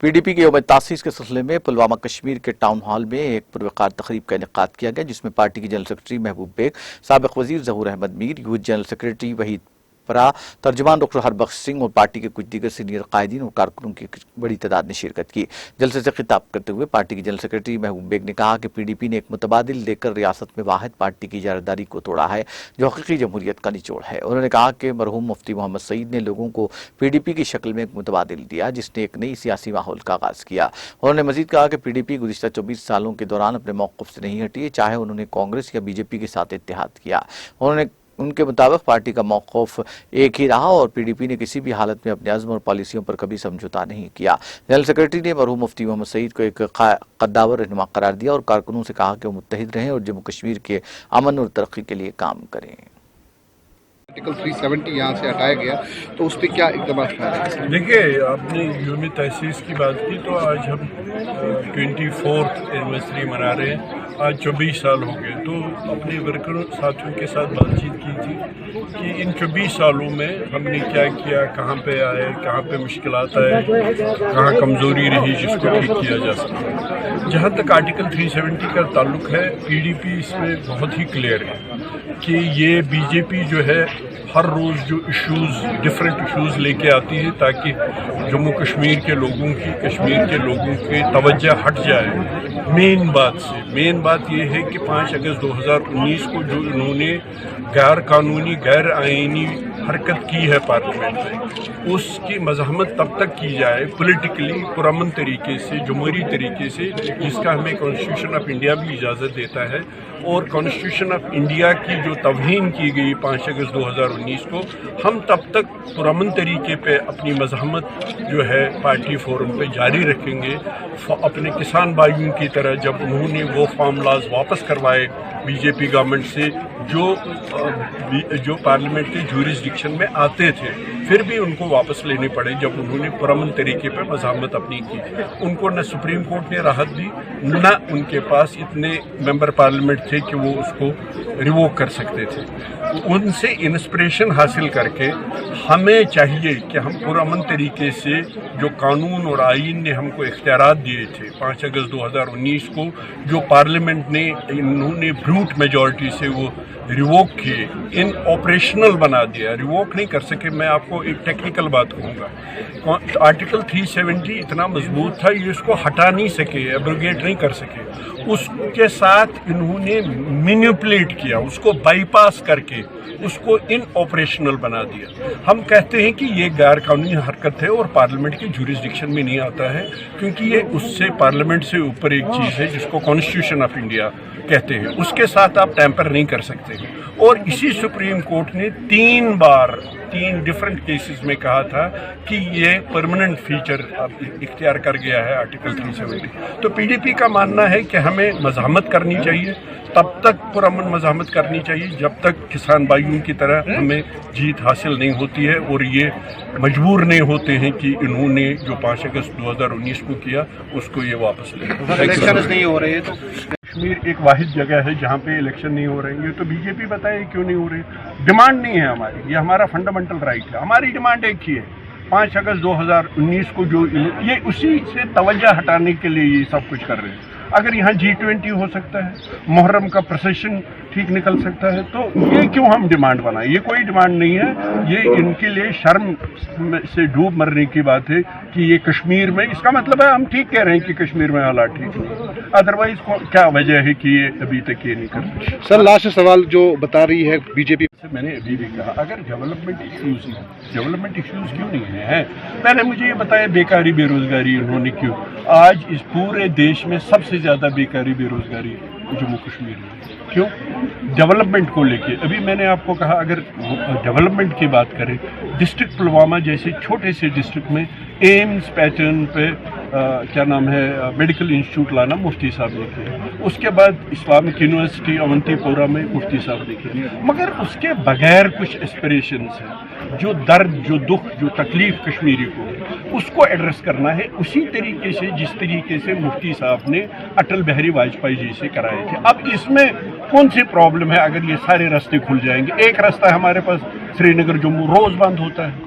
P D P کے یوم تاسیس کے سلسلے میں پلوامہ کشمیر کے ٹاؤن ہال میں ایک پروقار تقریب کا انعقاد کیا گیا، جس میں پارٹی کی جنرل سیکرٹری محبوب بیگ، سابق وزیر ظہور احمد میر، یوتھ جنرل سیکرٹری وحید پرا، ترجمان ڈاکٹر ہربخش سنگھ اور پارٹی کے کچھ دیگر سینئر قائدین اور کارکنوں کی بڑی تعداد نے شرکت کی۔ جلسے سے خطاب کرتے ہوئے پارٹی کی جنرل سیکرٹری محبوب بیگ نے کہا کہ پی ڈی پی نے ایک متبادل دے کر ریاست میں واحد پارٹی کی اجارہ کو توڑا ہے، جو حقیقی جمہوریت کا نچوڑ ہے۔ انہوں نے کہا کہ مرحوم مفتی محمد سعید نے لوگوں کو پی ڈی پی کی شکل میں ایک متبادل دیا، جس نے ایک نئی سیاسی ماحول کا آغاز کیا۔ انہوں نے مزید کہا کہ پی ڈی پی گزشتہ 24 سالوں کے دوران اپنے موقف سے نہیں ہٹی، چاہے انہوں نے کانگریس یا بی جے پی کے ساتھ اتحاد کیا۔ ان کے مطابق پارٹی کا موقف ایک ہی رہا اور پی ڈی پی نے کسی بھی حالت میں اپنے عزم اور پالیسیوں پر کبھی سمجھوتا نہیں کیا۔ جنرل سیکرٹری نے مرحوم مفتی محمد سعید کو ایک قداور رہنما قرار دیا اور کارکنوں سے کہا کہ وہ متحد رہیں اور جموں کشمیر کے امن اور ترقی کے لیے کام کریں۔ آرٹیکل 370 یہاں سے ہٹایا گیا تو اس پہ کیا اقدامات کریں؟ دیکھیے، آپ نے یوم تاسیس کی بات کی تو آج ہم 24th اینیورسری منا رہے ہیں۔ آج 24 سال ہو گئے، تو اپنے ورکروں ساتھیوں کے ساتھ بات چیت کی تھی کہ ان 24 سالوں میں ہم نے کیا کیا، کہاں پہ آئے، کہاں پہ مشکلات آئے، کہاں کمزوری رہی جس کو ٹھیک کیا جا سکتا۔ جہاں تک آرٹیکل 370 کا تعلق ہے، پی ڈی پی اس میں بہت ہی کلیئر ہے کہ یہ بی جے پی جو ہے ہر روز جو ڈفرینٹ ایشوز لے کے آتی ہے تاکہ جموں کشمیر کے لوگوں کی توجہ ہٹ جائے مین بات سے۔ مین بات یہ ہے کہ 5 اگست 2019 کو جو انہوں نے غیر قانونی غیر آئینی حرکت کی ہے پارلیمنٹ میں، اس کی مزاحمت تب تک کی جائے پولیٹیکلی پرامن طریقے سے، جمہوری طریقے سے، جس کا ہمیں کانسٹیٹیوشن آف انڈیا بھی اجازت دیتا ہے۔ اور کانسٹیٹیوشن آف انڈیا کی جو توہین کی گئی 5 اگست 2019 کو، ہم تب تک پرامن طریقے پہ اپنی مزاحمت جو ہے پارٹی فورم پہ جاری رکھیں گے۔ اپنے کسان بھائیوں کی طرح جب انہوں نے وہ فارمولاز واپس کروائے بی جے پی گورنمنٹ سے جو پارلیمنٹ کے جورسڈکشن میں آتے تھے، پھر بھی ان کو واپس لینے پڑے جب انہوں نے پرامن طریقے پہ مزاحمت اپنی کی۔ ان کو نہ سپریم کورٹ نے راحت دی، نہ ان کے پاس اتنے ممبر پارلیمنٹ تھے کہ وہ اس کو ریووک کر سکتے تھے۔ ان سے انسپریشن حاصل کر کے ہمیں چاہیے کہ ہم پرامن طریقے سے جو قانون اور آئین نے ہم کو اختیارات دیے تھے 5 اگست 2019 کو، جو پارلیمنٹ نے انہوں نے بروٹ میجورٹی سے وہ ریووک کیے، ان آپریشنل بنا دیا۔ ریووک نہیں کر سکے۔ میں آپ کو ایک ٹیکنیکل بات کہوں گا، آرٹیکل 370 اتنا مضبوط تھا، یہ اس کو ہٹا نہیں سکے، ایبروگیٹ نہیں کر سکے۔ اس کے ساتھ انہوں نے مینیپولیٹ کیا، اس کو بائی پاس کر کے اس کو ان آپریشنل بنا دیا۔ ہم کہتے ہیں کہ یہ غیر قانونی حرکت ہے اور پارلیمنٹ کی جورسڈکشن میں نہیں آتا ہے، کیونکہ یہ اس سے پارلیمنٹ سے اوپر ایک چیز ہے جس کو کانسٹیٹیوشن آف انڈیا کہتے ہیں، اس کے ساتھ آپ ٹیمپر نہیں کر سکتے۔ اور اسی سپریم کورٹ نے 3 بار 3 ڈفرینٹ کیسز میں کہا تھا کہ یہ پرماننٹ فیچر اختیار کر گیا ہے آرٹیکل 370۔ تو پی ڈی پی کا ماننا ہے کہ ہمیں مزاحمت کرنی چاہیے، تب تک پرامن مزاحمت کرنی چاہیے جب تک کسان بھائیوں کی طرح ہمیں جیت حاصل نہیں ہوتی ہے اور یہ مجبور نہیں ہوتے ہیں کہ انہوں نے جو 5 اگست 2019 کو کیا اس کو یہ واپس لیں۔ الیکشنز نہیں ہو رہے تو کشمیر ایک واحد جگہ ہے جہاں پہ الیکشن نہیں ہو رہے ہیں، تو بی جے پی بتائے کیوں نہیں ہو رہے؟ ڈیمانڈ نہیں ہے ہماری، یہ ہمارا فنڈامنٹل رائٹ ہے۔ ہماری ڈیمانڈ ایک ہی ہے، 5 اگست 2019 کو جو یہ اسی سے توجہ ہٹانے کے لیے یہ سب کچھ کر رہے ہیں۔ اگر یہاں G20 ہو سکتا ہے، محرم کا پروسیشن ٹھیک نکل سکتا ہے، تو یہ کیوں ہم ڈیمانڈ بنائیں؟ یہ کوئی ڈیمانڈ نہیں ہے، یہ ان کے لیے شرم سے ڈوب مرنے کی بات ہے کہ یہ کشمیر میں، اس کا مطلب ہے ہم ٹھیک کہہ رہے ہیں کہ کشمیر میں حالات ٹھیک نہیں، ادروائز کیا وجہ ہے کہ یہ ابھی تک یہ نہیں کرتے؟ سر لاسٹ سوال جو بتا رہی ہے بی جے پی، میں نے ابھی بھی کہا اگر ڈیولپمنٹ ایشوز کیوں نہیں ہیں؟ پہلے مجھے یہ بتایا بیکاری بے روزگاری انہوں نے کیوں؟ آج اس پورے دیش میں سب سے زیادہ بیکاری بے روزگاری جموں کشمیر میں، کیوں؟ ڈیولپمنٹ کو لے کے۔ ابھی میں نے آپ کو کہا اگر ڈیولپمنٹ کی بات کریں، ڈسٹرکٹ پلوامہ جیسے چھوٹے سے ڈسٹرکٹ میں ایمز پیٹرن پہ کیا نام ہے میڈیکل انسٹیٹیوٹ لانا مفتی صاحب نے کیا، اس کے بعد اسلامک یونیورسٹی اونتی پورہ میں مفتی صاحب نے کیا، مگر اس کے بغیر کچھ اسپریشنز ہیں، جو درد، جو دکھ، جو تکلیف کشمیری کو ہے اس کو ایڈریس کرنا ہے اسی طریقے سے جس طریقے سے مفتی صاحب نے اٹل بہاری واجپئی جی سے کرائے تھے۔ اب اس میں کون سی پرابلم ہے اگر یہ سارے راستے کھل جائیں گے؟ ایک راستہ ہمارے پاس سری نگر جموں روز بند ہوتا ہے،